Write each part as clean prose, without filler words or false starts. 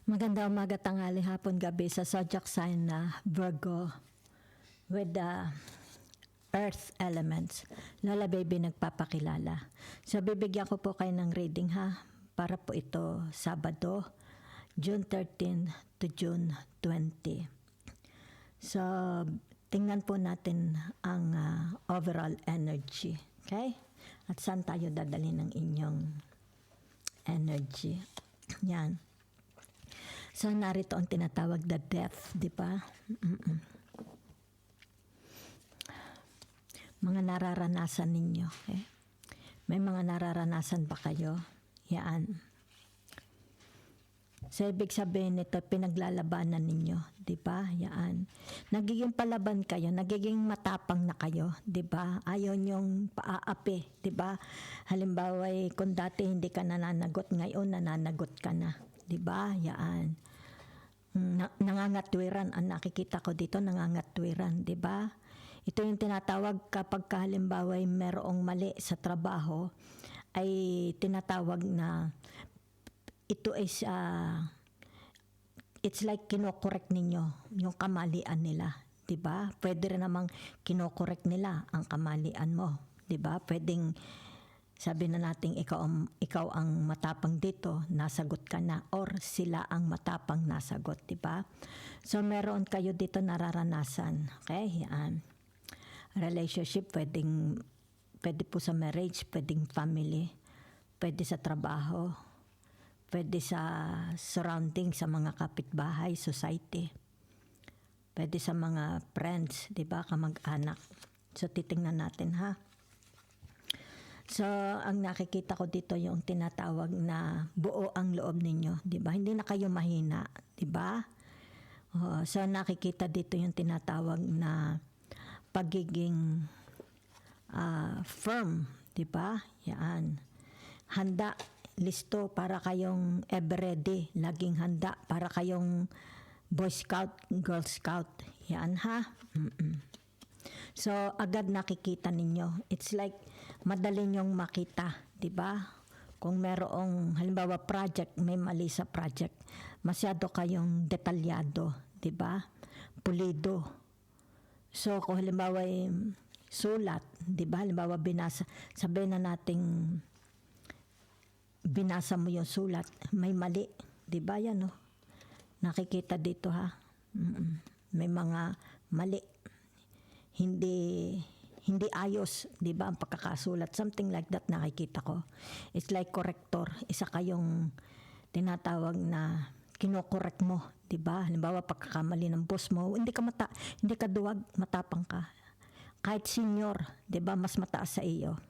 Maganda umaga, tanghali, hapon, gabi sa zodiac sign na Virgo with the earth elements. Lola Baby nagpapakilala. So bibigyan ko po kayo ng reading ha, para po ito Sabado, June 13 to June 20. So tingnan po natin ang overall energy. Okay? At saan tayo dadalhin ng inyong energy. Yan. So, narito ang tinatawag na death, di ba? Mga nararanasan ninyo. Okay? May mga nararanasan ba kayo? Yan. So, ibig sabihin nito, pinaglalabanan ninyo. Di ba? Yan. Nagiging palaban kayo, nagiging matapang na kayo. Di ba? Ayaw nyong paaapi. Di ba? Halimbawa, kung dati hindi ka nananagot, ngayon nananagot ka na. Diba? Yan. Nangangatwiran. Ang nakikita ko dito, nangangatwiran. Diba? Ito yung tinatawag kapag halimbawa merong mali sa trabaho, ay tinatawag na ito is it's like kinokorek ninyo yung kamalian nila. Diba? Pwede rin namang kinokorek nila ang kamalian mo. Diba? Pwedeng sabi na natin ikaw ang matapang dito, nasagot ka na, or sila ang matapang nasagot, di ba? So meron kayo dito nararanasan, okay? Yan. Relationship, pwede po sa marriage, pwedeng family, pwede sa trabaho, pwede sa surrounding, sa mga kapitbahay, society, pwede sa mga friends, di ba? Kamag-anak. So titingnan natin ha. So, ang nakikita ko dito yung tinatawag na buo ang loob ninyo, 'di ba? Hindi na kayo mahina, 'di ba? So nakikita dito yung tinatawag na pagiging firm, 'di ba? Yan. Handa, listo para kayong ever ready, laging handa para kayong Boy Scout, Girl Scout. Yan ha. So, agad nakikita ninyo. It's like, madali nyong makita, di ba? Kung merong, halimbawa, project, may mali sa project, masyado kayong detalyado, di ba? Pulido. So, kung halimbawa, sulat, di ba? Halimbawa, sabihin na nating, binasa mo yung sulat, may mali, di ba? Yan, no? Nakikita dito, ha? May mga mali. Hindi ayos, 'di ba, ang pagkakasulat, something like that nakikita ko. It's like corrector, isa kayong tinatawag na kinokorek mo, 'di ba? Halimbawa pagkakamali ng boss mo, hindi ka duwag, matapang ka. Kahit senior, 'di ba, mas mataas sa iyo,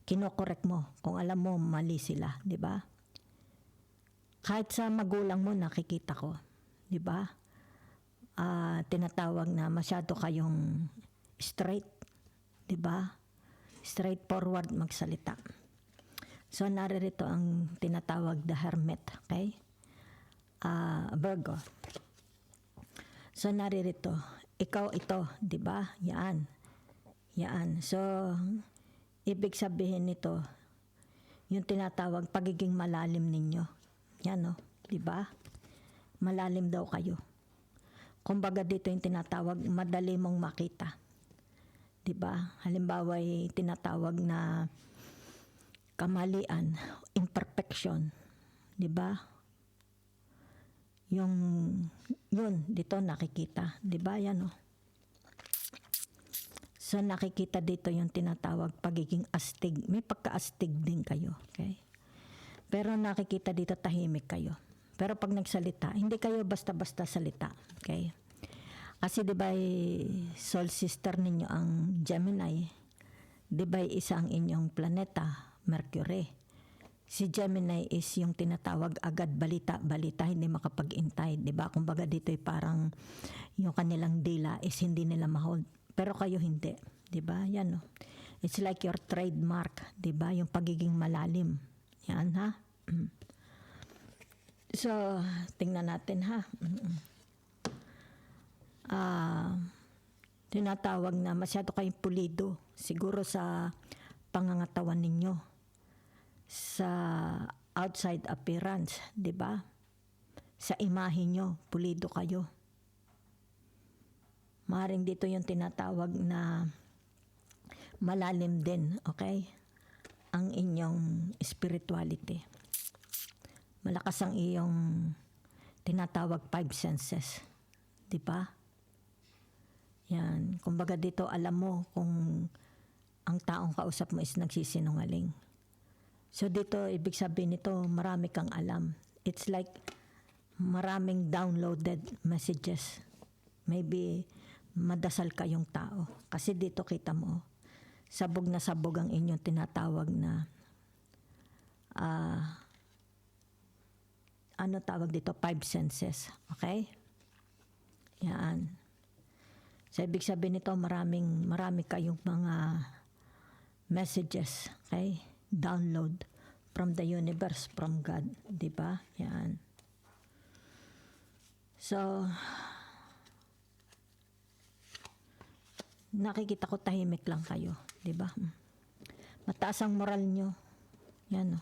kinokorek mo kung alam mo mali sila, 'di ba? Kahit sa magulang mo nakikita ko, 'di ba? Tinatawag na masyado kayong straight, 'di ba? Straightforward magsalita. So naririto ang tinatawag the hermit, okay? Virgo. So naririto, ikaw ito, 'di ba? Yan. So ibig sabihin nito, yung tinatawag pagiging malalim ninyo. Yan, no? 'Di ba? Malalim daw kayo. Kumbaga dito yung tinatawag madali mong makita. 'Di ba? Halimbawa ay tinatawag na kamalian, imperfection, 'di ba? Yun dito nakikita, 'di ba? Yan, oh. So nakikita dito yung tinatawag pagiging astig. May pagkaastig din kayo, okay? Pero nakikita dito tahimik kayo. Pero pag nagsalita, hindi kayo basta-basta salita, okay? Kasi di ba soul sister ninyo ang Gemini, di ba isa ang inyong planeta, Mercury. Si Gemini is yung tinatawag agad balita, hindi makapag-intay, di ba? Kumbaga dito ay parang yung kanilang dila is hindi nila ma-hold. Pero kayo hindi, di ba? Yan, no? It's like your trademark, di ba? Yung pagiging malalim. Yan, ha? So, tingnan natin, ha? Tinatawag na masyado kayong pulido siguro sa pangangatawan ninyo, sa outside appearance, di ba? sa imahe nyo, pulido kayo. Maaaring dito yung tinatawag na malalim din, okay? Ang inyong spirituality. Malakas ang iyong tinatawag 5 senses. Di ba? Yan. Kumbaga dito, alam mo kung ang taong kausap mo is nagsisinungaling. So dito, ibig sabihin nito, marami kang alam. It's like maraming downloaded messages. Maybe madasal kayong tao. Kasi dito kita mo, sabog na sabog ang inyong tinatawag na ano tawag dito? 5 senses. Okay? Yan. So, ibig sabihin nito, marami kayong mga messages. Okay? Download from the universe, from God. Diba? Yan. So, nakikita ko tahimik lang kayo. Diba? Mataas ang moral nyo. Yan o.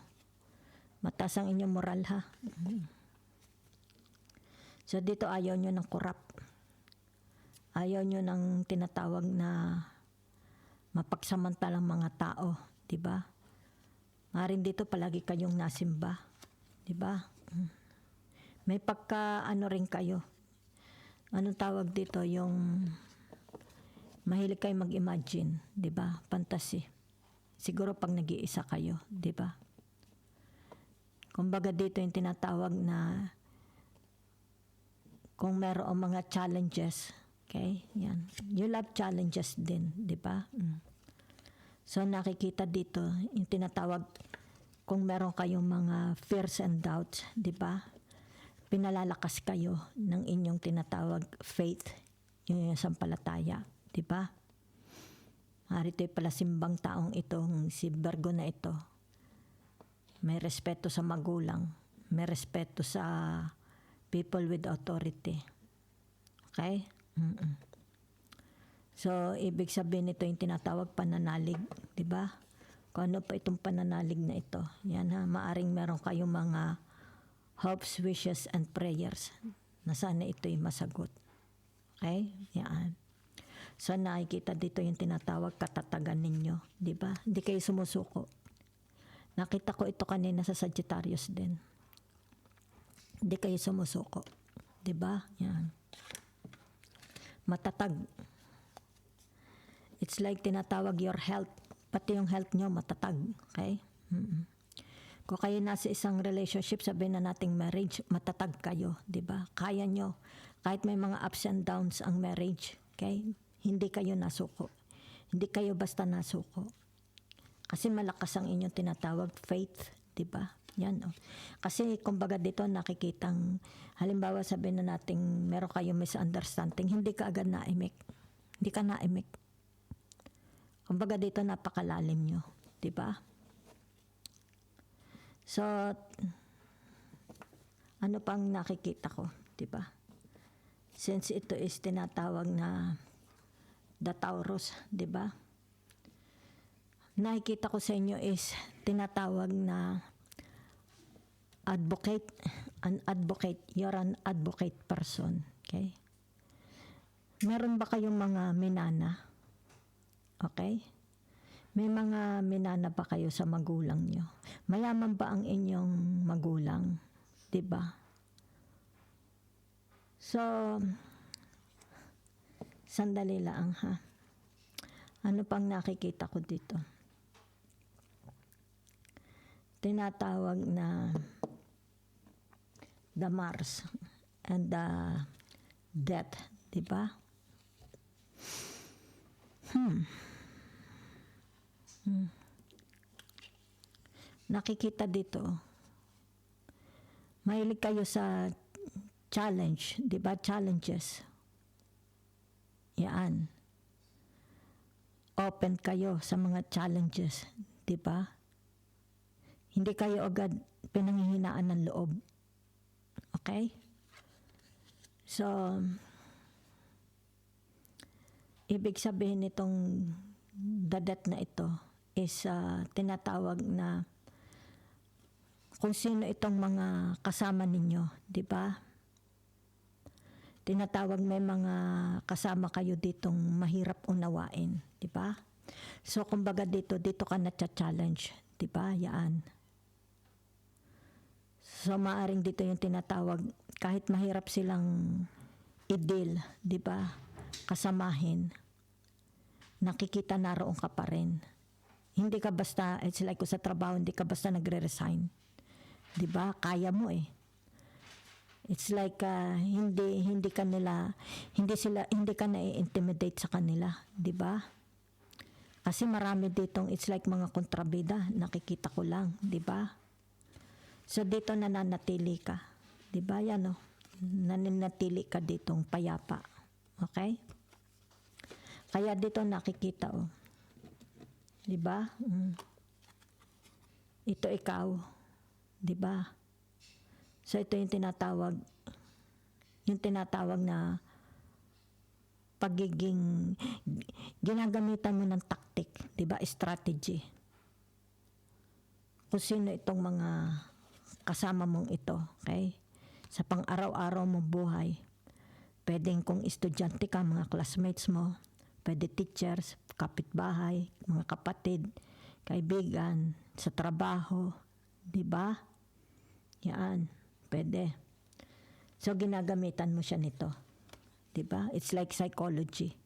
Mataas ang inyong moral ha. So dito ayaw nyo ng corrupt. Ayaw nyo ng tinatawag na mapagsamantalang mga tao. Diba? Maring dito palagi kayong nasimba. Diba? May pagka ano rin kayo. Anong tawag dito? Yung mahilig kayo mag-imagine. Diba? Fantasy. Siguro pag nag-iisa kayo. Diba? Kumbaga dito yung tinatawag na kung mayroong mga challenges, okay, yan. You love challenges din, di ba? So nakikita dito yung tinatawag kung meron kayong mga fears and doubts, di ba? Pinalalakas kayo ng inyong tinatawag faith, yung sampalataya, di ba? Harito yung pala simbang taong itong si Virgo na ito. May respeto sa magulang. May respeto sa people with authority. Okay? So, ibig sabihin nito yung tinatawag pananalig. Diba? Kung ano pa itong pananalig na ito. Yan ha. Maaring meron kayong mga hopes, wishes, and prayers na sana ito'y masagot. Okay? Yan. So, nakikita dito yung tinatawag katatagan ninyo. Diba? Hindi kayo sumusuko. Nakita ko ito kanina sa Sagittarius din. Hindi kayo sumusuko. Diba? Yan. Matatag. It's like tinatawag your health. Pati yung health nyo matatag. Okay? Kung kayo nasa isang relationship, sabihin na nating marriage, matatag kayo. Diba? Kaya nyo. Kahit may mga ups and downs ang marriage. Okay? Hindi kayo nasuko. Hindi kayo basta nasuko. Kasi malakas ang inyong tinatawag faith, 'di ba? Yan oh. Kasi kumbaga dito nakikitang halimbawa sabihin na nating meron kayong misunderstanding, hindi ka agad naimik. Hindi ka naimik. Kumbaga dito napakalalim nyo, 'di ba? So ano pang nakikita ko, 'di ba? Since ito is tinatawag na the Taurus, 'di ba? Nakikita ko sa inyo is tinatawag na advocate. An advocate. You're an advocate person. Okay? Meron ba kayong mga minana? Okay? May mga minana ba kayo sa magulang nyo? Mayaman ba ang inyong magulang? Diba? So, sandali lang ha. Ano pang nakikita ko dito? Tinatawag na the Mars and the Death, di ba? Nakikita dito, mahilig kayo sa challenge, di ba? Challenges. Yan. Open kayo sa mga challenges, di ba? Hindi kayo agad pinanghihinaan ng loob. Okay? So, ibig sabihin nitong dadat na ito is tinatawag na kung sino itong mga kasama ninyo, di ba? tinatawag, may mga kasama kayo ditong mahirap unawain, di ba? So kumbaga dito ka na-challenge, di ba? Yan. So maaring dito yung tinatawag, kahit mahirap silang i-deal, di ba? Kasamahin, nakikita naroon ka pa rin. Hindi ka basta, it's like sa trabaho, hindi ka basta nagre-resign. Di ba? Kaya mo eh. It's like hindi ka na-intimidate sa kanila, di ba? Kasi marami ditong, it's like mga kontrabida, nakikita ko lang, di ba? So dito nananatili ka, di ba? Yan oh, nananatili ka ditong payapa, okay? Kaya dito nakikita oh, di ba? Ito ikaw, di ba? So ito yung tinatawag na pagiging, ginagamitan mo ng tactic, di ba? Strategy. Kung sino itong mga kasama mong ito, okay? Sa pang-araw-araw mong buhay. Pwedeng kung estudyante ka, mga classmates mo, pwede teachers, kapitbahay, mga kapatid, kaibigan, sa trabaho, di ba? Yan, pwede. So ginagamitan mo siya nito. 'Di ba? It's like psychology.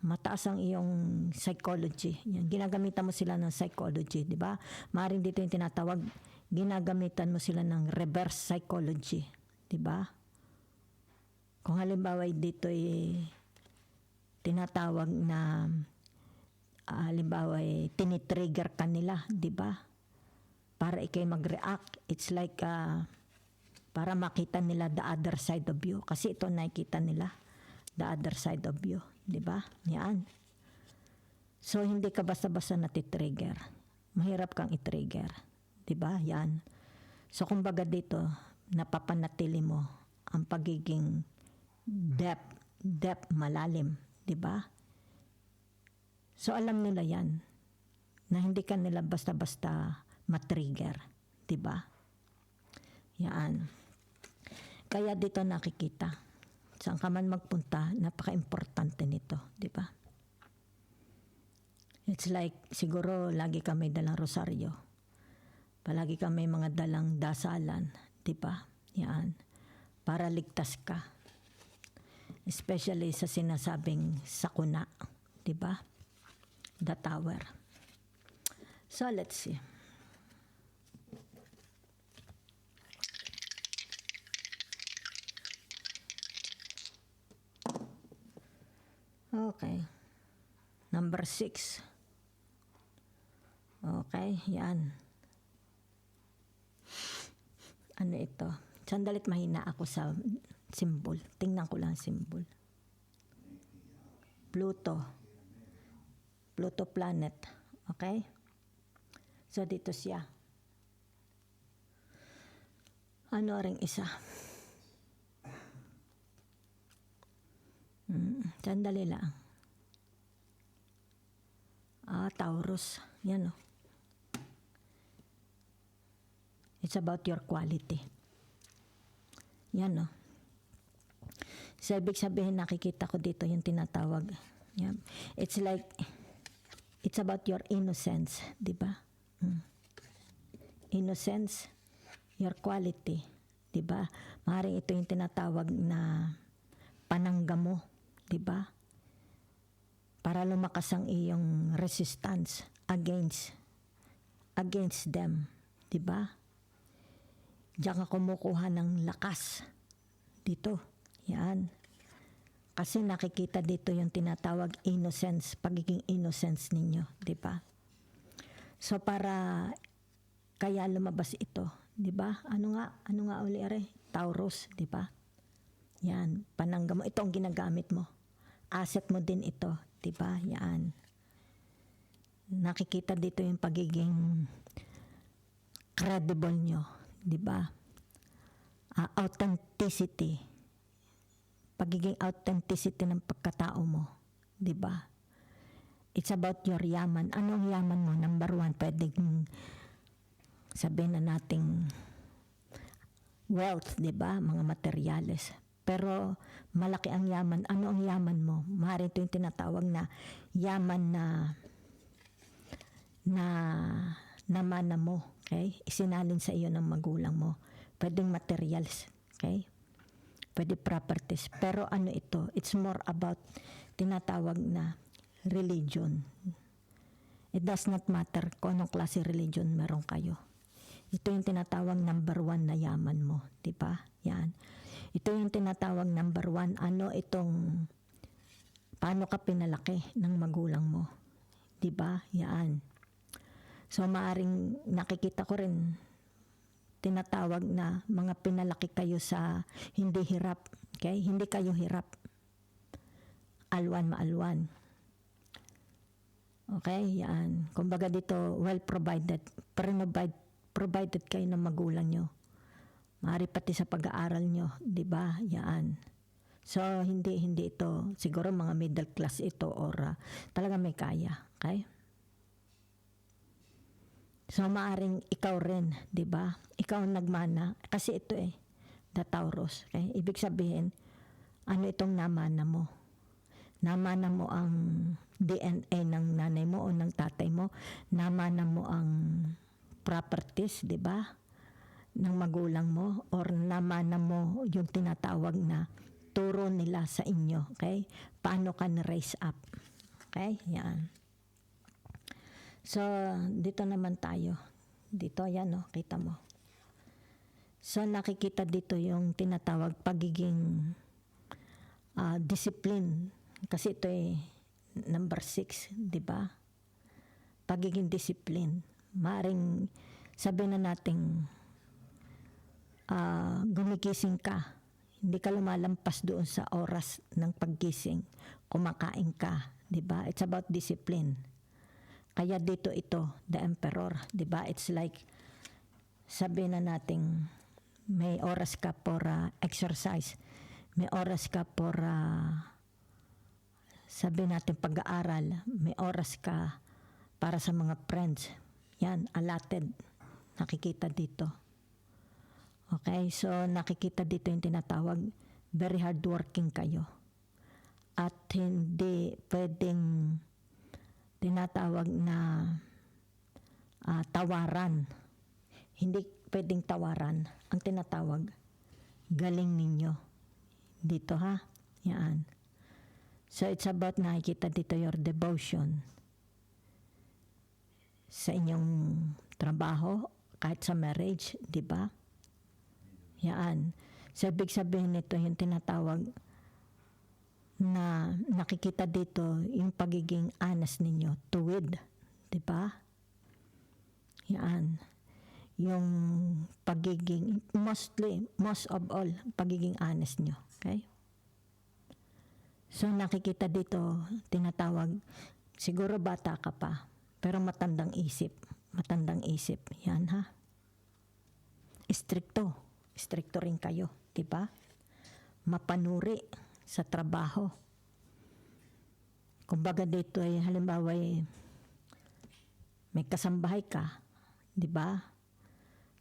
Mataas ang iyong psychology. Yan, ginagamitan mo sila ng psychology, 'di ba? Maaaring dito yung tinatawag, ginagamitan mo sila ng reverse psychology, 'di ba? Kung halimbawa dito ay tinatawag na halimbawa ay tinitrigger ka nila, 'di ba? Para ikay mag-react, it's like para makita nila the other side of you. Kasi ito nakikita nila, the other side of you. Diba? Yan. So, hindi ka basta-basta natitrigger. Mahirap kang i-trigger. Diba? Yan. So, kumbaga dito, napapanatili mo ang pagiging depth, malalim. Diba? So, alam nila yan, na hindi ka nila basta-basta matrigger, 'di ba? Yan. Kaya dito nakikita. Saan ka man magpunta, napaka-importante nito, 'di ba? It's like siguro lagi ka may dalang rosaryo. Palagi ka may mga dalang dasalan, 'di ba? Yan. Para ligtas ka. Especially sa sinasabing sakuna, 'di ba? The tower. So let's see. Okay. Number 6. Okay, yan. Ano ito? Sandalit mahina ako sa symbol. Tingnan ko lang symbol. Pluto. Pluto planet. Okay? So dito siya. Ano ring isa? Sandali lang. Taurus. Yan o. It's about your quality. Yan o. So, ibig sabihin, nakikita ko dito yung tinatawag. Yan. It's like, it's about your innocence. Diba? Innocence, your quality. Diba? Maaaring ito yung tinatawag na panangga mo. Diba? Para lumakas ang iyong resistance against them. Diba? Diyan ka kumukuha ng lakas. Dito. Yan. Kasi nakikita dito yung tinatawag innocence, pagiging innocence ninyo. Diba? So para kaya lumabas ito. Diba? Ano nga uli are? Taurus. Diba? Yan. Panangga mo. Ito ang ginagamit mo. Asset mo din ito, 'di ba? Yan. Nakikita dito yung pagiging credible nyo, 'di ba? Authenticity. Pagiging authenticity ng pagkatao mo, 'di ba? It's about your yaman. Anong yaman mo? Number 1, pwedeng sabihin na nating wealth, 'di ba? Mga materyales. pero malaki ang yaman. Ano ang yaman mo? Maaari ito yung tinatawag na yaman na mana mo. Okay? Isinalin sa iyo ng magulang mo. Pwedeng materials. Okay? Pwede properties. Pero ano ito? It's more about tinatawag na religion. It does not matter kung anong klase religion meron kayo. Ito yung tinatawag number 1 na yaman mo. Diba? Yan. Ito yung tinatawag number 1. Ano itong, paano ka pinalaki ng magulang mo? Diba? Yan. So maaring nakikita ko rin, tinatawag na mga pinalaki kayo sa hindi hirap. Okay? Hindi kayo hirap. Alwan maalwan. Okay? Yan. Kumbaga dito, well provided. Provided kayo ng magulang nyo. Maaari pati sa pag-aaral nyo, di ba? Yan. So, hindi ito, siguro mga middle class ito or talaga may kaya. Okay? So, maaring ikaw rin, di ba? Ikaw ang nagmana. Kasi ito the Taurus. Okay? Ibig sabihin, ano itong namana mo? Namana mo ang DNA ng nanay mo o ng tatay mo. Namana mo ang properties, di ba? Ng magulang mo or namana mo yung tinatawag na turo nila sa inyo, okay? Paano ka na-raise up? Okay? Yan. So, dito naman tayo. Dito, yan, no? Kita mo. So, nakikita dito yung tinatawag pagiging discipline. Kasi ito number 6, di ba? Pagiging discipline. Maaring sabihin na natin gumigising ka, hindi ka lumalampas doon sa oras ng paggising, kumakain ka, di ba? It's about discipline. Kaya dito ito, the emperor, di ba? It's like sabihin na natin may oras ka for exercise, may oras ka for sabihin natin pag-aaral, may oras ka para sa mga friends. Yan, allotted. Nakikita dito. Okay, so nakikita dito yung tinatawag, very hardworking kayo. At hindi pwedeng tinatawag na tawaran. Hindi pwedeng tawaran. Ang tinatawag, galing ninyo. Dito ha, yan. So it's about nakikita dito your devotion sa inyong trabaho, kahit sa marriage, di ba? Yan. So, ibig sabihin nito yung tinatawag na nakikita dito yung pagiging honest ninyo, tuwid, di ba? Yan. Yung pagiging, most of all, pagiging honest nyo. Okay? So, nakikita dito, tinatawag, siguro bata ka pa, pero matandang isip. Matandang isip. Yan ha. Stricto rin kayo. Diba? Mapanuri sa trabaho. Kumbaga dito halimbawa may kasambahay ka. Diba?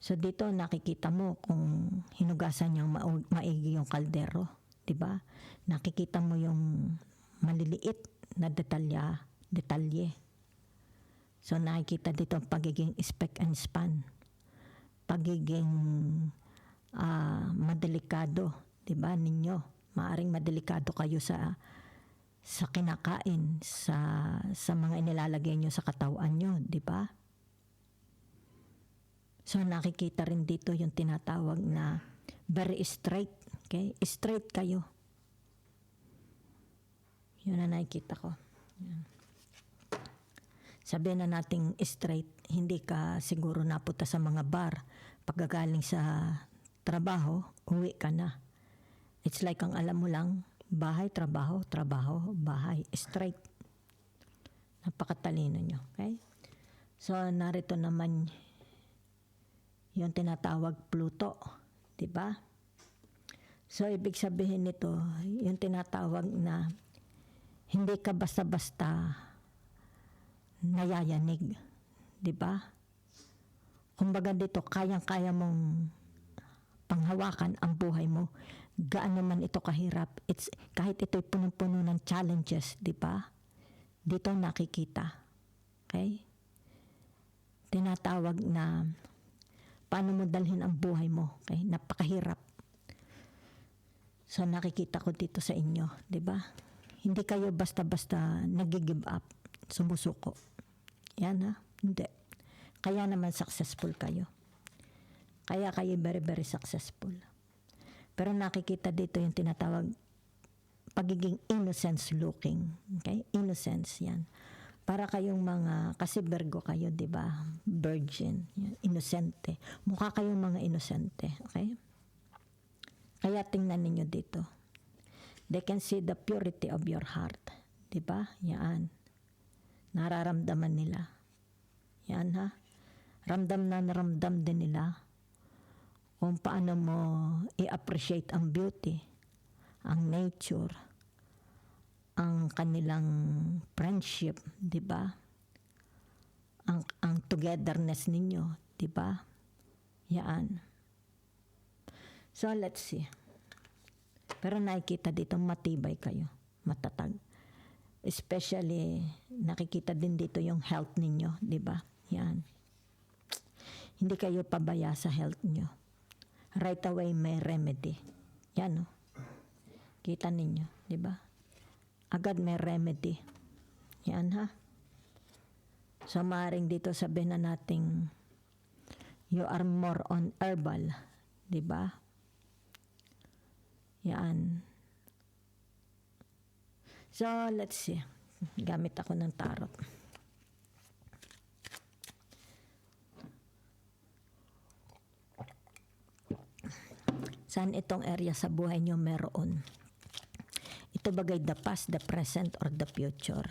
So dito nakikita mo kung hinugasan niyang maigi yung kaldero. Diba? Nakikita mo yung maliliit na detalye. So nakikita dito ang pagiging spick and span. Pagiging madelikado, 'di ba ninyo? Maaring madelikado kayo sa kinakain, sa mga inilalagay nyo sa katawan nyo, 'di ba? So nakikita rin dito yung tinatawag na very straight, okay? Straight kayo. Yun na nakikita ko. Yan. Sabihin na nating straight, hindi ka siguro napunta sa mga bar. Pagkagaling sa trabaho, uwi ka na. It's like ang alam mo lang, bahay, trabaho, bahay. Straight. Napakatalino nyo. Okay? So, narito naman yung tinatawag Pluto. Diba? So, ibig sabihin nito, yung tinatawag na hindi ka basta-basta nayayanig. Diba? Kumbaga dito, kayang-kaya mong panghawakan ang buhay mo. Gaano man ito kahirap, kahit ito'y punong-puno ng challenges, di ba? Dito nakikita. Okay? Tinatawag na paano mo dalhin ang buhay mo. Okay? Napakahirap. So nakikita ko dito sa inyo, di ba? Hindi kayo basta-basta nag-give up, sumusuko. Yan ha? Hindi. Kaya naman successful kayo. Kaya kayo very, very successful. Pero nakikita dito yung tinatawag pagiging innocence looking. Okay? Innocence yan. Para kayong mga, kasi Virgo kayo, di ba? Virgin. Yan. Inosente. Mukha kayong mga inosente. Okay? Kaya tingnan ninyo dito. They can see the purity of your heart. Di ba? Yan. Nararamdaman nila. Yan ha. Ramdam din nila kung paano mo i-appreciate ang beauty, ang nature, ang kanilang friendship, di ba? Ang togetherness ninyo, di ba? Yan. So let's see. Pero nakikita dito matibay kayo, matatag. Especially nakikita din dito yung health ninyo, di ba? Yan. Hindi kayo pabaya sa health nyo. Right away may remedy. Yan, no? Kita ninyo, di ba? Agad may remedy. Yan, ha? So, maaaring dito sabihin na nating you are more on herbal. Di ba? Yan. So, let's see. Gamit ako ng tarot. Saan itong area sa buhay nyo meron? Ito bagay the past, the present, or the future?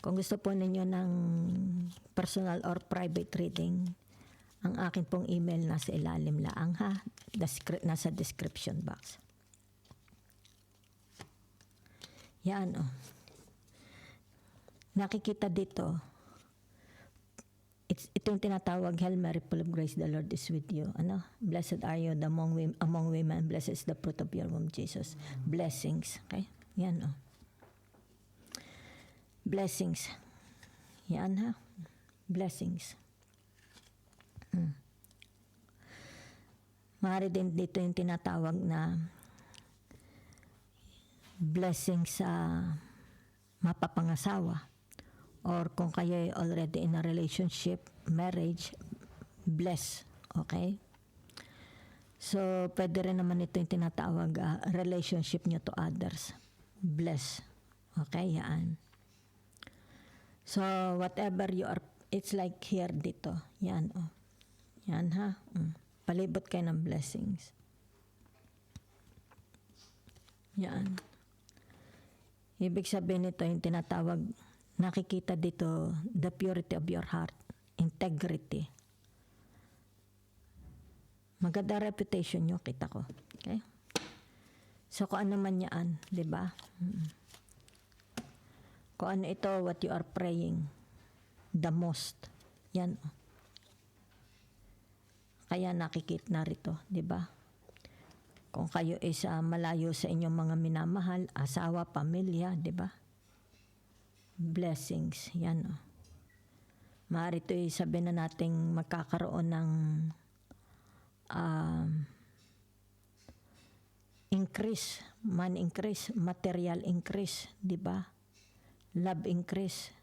Kung gusto po ninyo ng personal or private reading, ang akin pong email nasa ilalim laang ha, nasa description box. Yan oh. Nakikita dito, ito yung tinatawag, Hail Mary, full of grace, the Lord is with you. Ano? Blessed are you among women, blessed is the fruit of your womb, Jesus. Blessings. Okay? Yan, oh. Blessings. Yan, ha? Blessings. Maaari din dito yung tinatawag na blessings sa mapapangasawa. Or kung kayo already in a relationship, marriage, bless. Okay? So, pwede rin naman ito yung tinatawag relationship nyo to others. Bless. Okay? Yan. So, whatever you are, it's like here dito. Yan. Oh. Yan ha. Palibot kayo ng blessings. Yan. Ibig sabihin nito yung tinatawag, nakikita dito, the purity of your heart, integrity. Maganda reputation nyo, kita ko. Okay? So, kung ano man yan, di ba? Kung ano ito, what you are praying, the most. Yan. Kaya nakikita na rito, di ba? Kung kayo is malayo sa inyong mga minamahal, asawa, pamilya, di ba? Blessings, yan o. Maaari ito sabihin na nating magkakaroon ng increase, money increase, material increase, di ba? Love increase.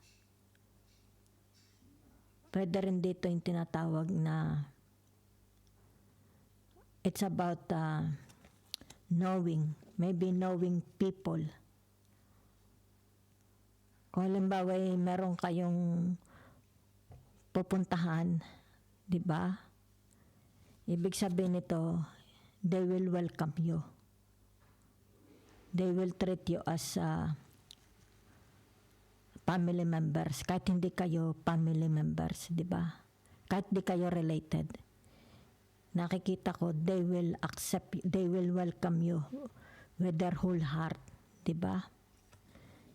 Pwede rin dito yung tinatawag na it's about knowing, maybe knowing people. Kung halimbawa meron kayong pupuntahan, di ba? Ibig sabihin nito, they will welcome you. They will treat you as family members. Kahit hindi kayo family members, di ba? Kahit di kayo related. Nakikita ko, they will accept, they will welcome you with their whole heart, di ba?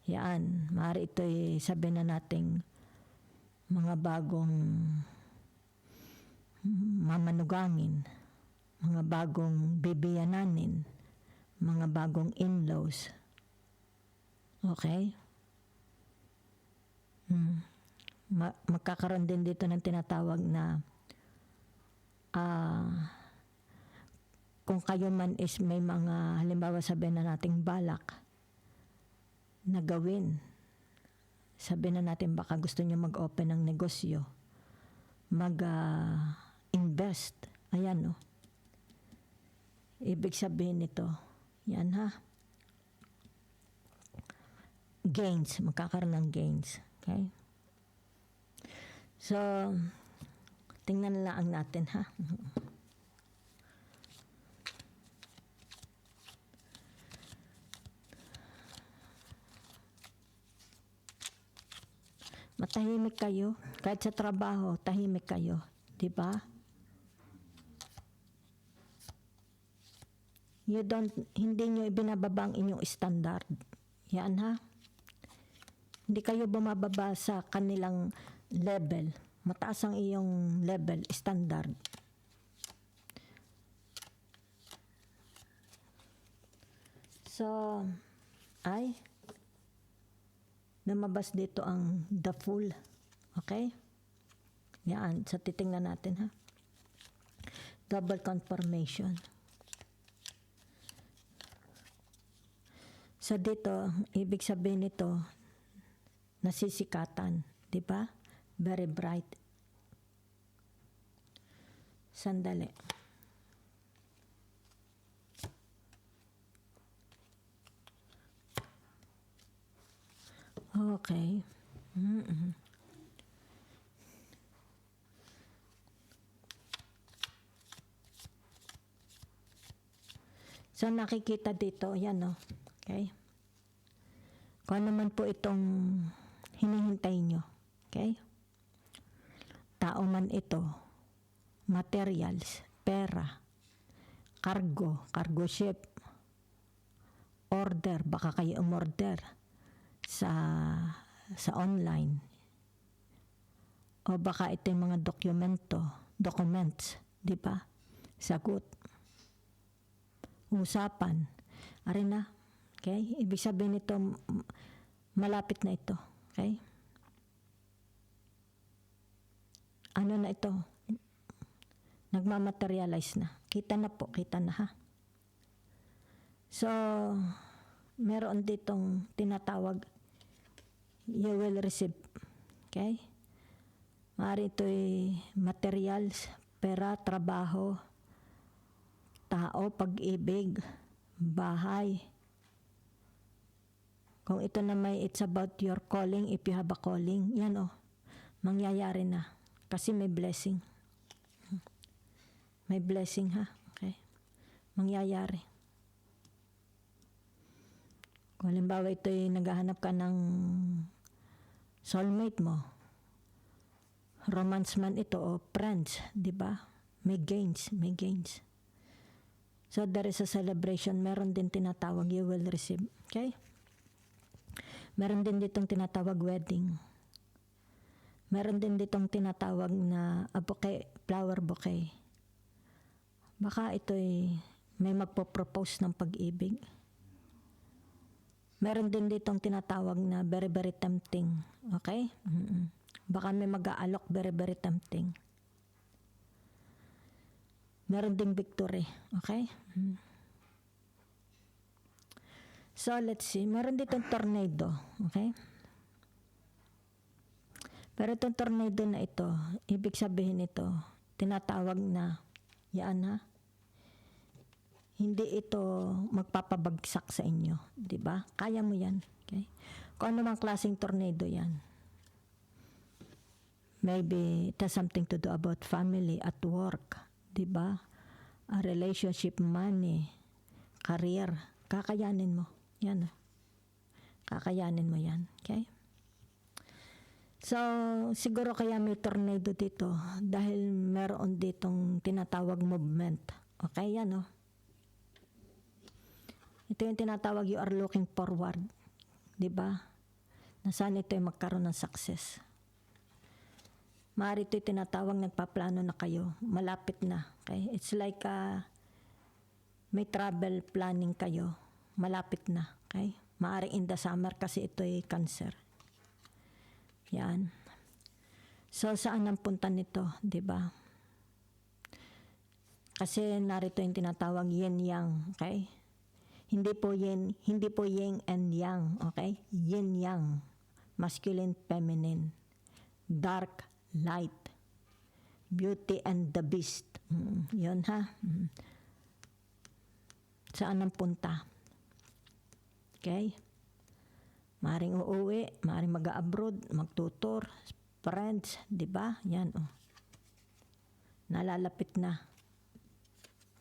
Yan, maaari ito sabihin na nating mga bagong mamanugangin, mga bagong bibiyananin, mga bagong in-laws. Okay? Magkakaroon din dito ng tinatawag na kung kayo man is may mga, halimbawa sabihin na nating balak na gawin. Sabihin na natin baka gusto nyo mag-open ng negosyo, mag-invest. Ayan, no? Ibig sabihin nito, yan ha. Gains, magkakaroon ng gains. Okay? So, tingnan lang natin ha. Matahimik kayo. Kahit sa trabaho, tahimik kayo. Diba? Hindi nyo ibinababa ang inyong standard. Yan ha. Hindi kayo bumababa sa kanilang level. Mataas ang iyong level, standard. So, lumabas dito ang the Fool. Okay? Yan. So, titingnan natin ha. Double confirmation. So, dito, ibig sabihin nito, nasisikatan. Diba? Very bright. Sandali. Okay. So, nakikita dito, yan no. Okay? Kung ano man po itong hinihintay nyo. Okay? Tao man ito, materials, pera, cargo ship, order, baka kayo umorder sa online. O baka ito yung mga documents, di ba? Sagot. Usapan. Ari na. Okay? Ibig sabihin nito, malapit na ito. Okay? Ano na ito? Nagmamaterialize na. Kita na po, kita na ha. So, meron ditong tinatawag, you will receive. Okay? Maaari ito'y materials, pera, trabaho, tao, pag-ibig, bahay. Kung ito na it's about your calling, if you have a calling, yan mangyayari na. Kasi may blessing. May blessing ha. Okay? Mangyayari. Kung halimbawa ito'y naghahanap ka ng soulmate mo, romance man ito o friends, di ba? May gains. So there is a celebration, meron din tinatawag you will receive. Okay? Meron din ditong tinatawag wedding. Meron din ditong tinatawag na bouquet, flower bouquet. Baka ito'y may magpo-propose ng pag-ibig. Meron din ditong tinatawag na very, very tempting. Okay? Baka may mag-aalok, very, very tempting. Meron ding victory. Okay? So, let's see. Meron ditong tornado. Okay? Pero itong tornado na ito, ibig sabihin ito, tinatawag na, yan ha, hindi ito magpapabagsak sa inyo. Diba? Kaya mo yan. Okay? Kung ano mang klaseng tornado yan. Maybe it has something to do about family at work. Diba? A relationship, money, career. Kakayanin mo. Yan. Kakayanin mo yan. Okay? So, siguro kaya may tornado dito dahil meron ditong tinatawag movement. Okay, yan Ito yung tinatawag you are looking forward. Diba? Na saan ito yung magkaroon ng success. Maaari ito'y tinatawag nagpaplano na kayo. Malapit na. Okay? It's like may travel planning kayo. Malapit na. Okay? Maaari in the summer kasi ito'y cancer. Yan. So, saan ang punta nito? Diba? Kasi narito yung tinatawag yin-yang. Okay? Hindi po yin and yang. Okay? Yin-yang. Masculine, feminine. Dark, light. Beauty and the beast. Yun ha. Saan ang punta? Okay? Maaring uuwi, maaring mag-abroad, magtutor, friends, di ba? Yan, oh. Nalalapit na.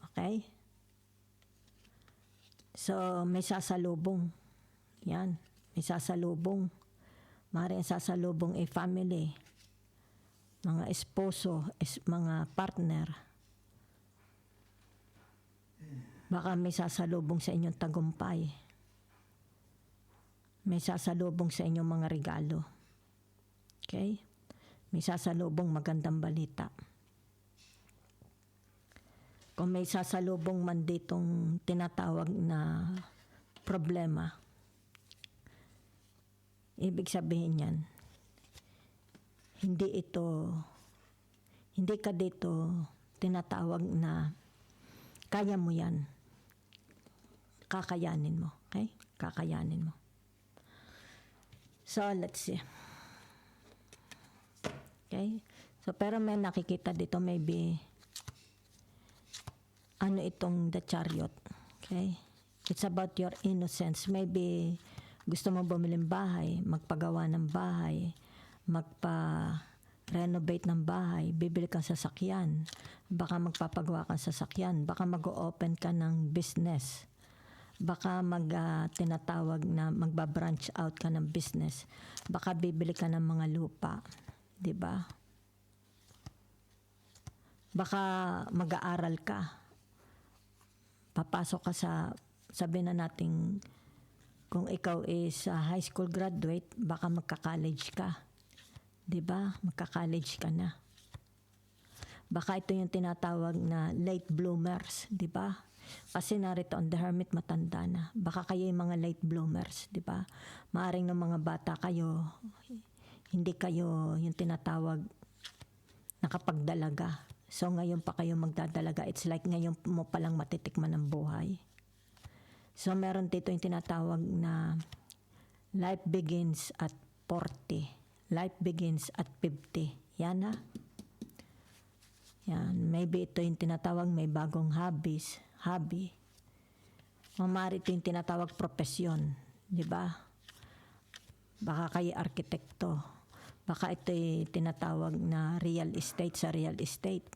Okay? So, may sasalubong. Yan, may sasalubong. Maaring sasalubong family, mga esposo, mga partner. Baka may sasalubong sa inyong tagumpay. May sasalubong sa inyong mga regalo. Okay? May sasalubong magandang balita. Kung may sasalubong man ditong tinatawag na problema, ibig sabihin yan, hindi ka dito tinatawag na kaya mo yan. Kakayanin mo. Okay? Kakayanin mo. So, let's see. Okay? So, pero may nakikita dito, maybe, ano itong the chariot. Okay? It's about your innocence. Maybe, gusto mo bumiling bahay, magpagawa ng bahay, magpa-renovate ng bahay, bibili kang sasakyan, baka magpapagawa kang sasakyan, baka mag-open ka ng business, baka tinatawag na magba-branch out ka ng business, baka bibili ka ng mga lupa, di ba? Baka mag-aaral ka, papasok ka sabihin na natin, kung ikaw is high school graduate, baka magka-college ka, di ba? Magka-college ka na. Baka ito yung tinatawag na late bloomers, di ba? Kasi narito on the hermit, matanda na. Baka kayo yung mga late bloomers, di ba? Maaring ng mga bata kayo, hindi kayo yung tinatawag nakapagdalaga. So ngayon pa kayo magdadalaga. It's like ngayon mo palang matitikman ng buhay. So meron dito yung tinatawag na life begins at 40. Life begins at 50. Yan ha. Yan. Maybe ito yung tinatawag may bagong hobby. Mamari ito yung tinatawag profesyon. Di ba? Baka kayo arkitekto. Baka ito yung tinatawag na real estate sa real estate.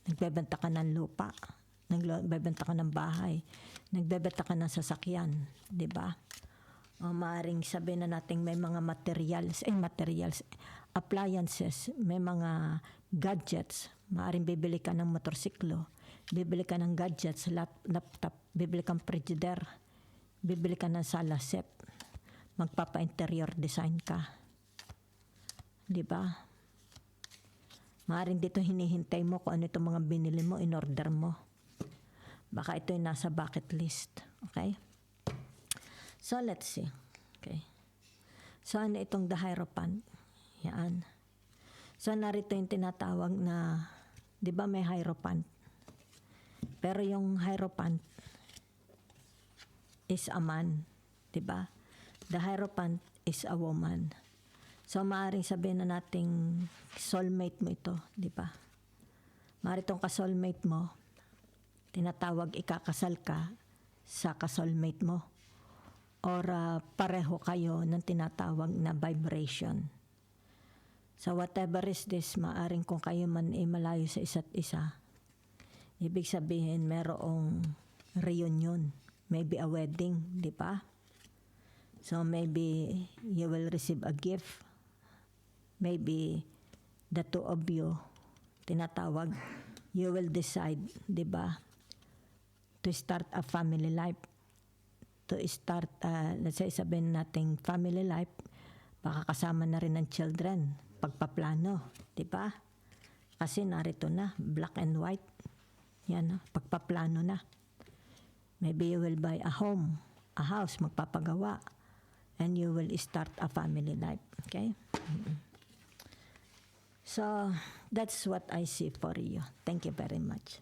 Nagbebenta ka ng lupa. Nagbebenta ka ng bahay. Nagbebenta ka ng sasakyan. Di ba? O maaring sabihin na natin may mga materials, appliances, may mga gadgets. Maaring bibili ka ng motorsiklo. Bibili ka ng gadgets, laptop, bibili kang frigider, bibili ka ng sala set, magpapa-interior design ka. Di ba? Maaaring dito hinihintay mo kung ano itong mga binili mo, in-order mo. Baka ito yung nasa bucket list. Okay? So, let's see. Okay. So, ano itong the Hierophant? Yan. So, narito yung tinatawag na, di ba may Hierophant? Pero yung Hierophant is a man, 'di ba? The Hierophant is a woman. So maaaring sabihin na nating soulmate mo ito, 'di ba? Maaari tong ka-soulmate mo, tinatawag ikakasal ka sa ka-soulmate mo. Or pareho kayo ng tinatawag na vibration. So whatever is this, maaring kung kayo man ay malayo sa isa't isa, ibig sabihin, merong reunion. Maybe a wedding, di ba? So maybe you will receive a gift. Maybe the two of you, tinatawag, you will decide, di ba? To start a family life. To start, let's say, sabihin natin family life, baka kasama na rin ng children, pagpaplano, di ba? Kasi narito na, black and white. Yan na, pagpaplano na. Maybe you will buy a home, a house, magpapagawa. And you will start a family life. Okay? So, that's what I see for you. Thank you very much.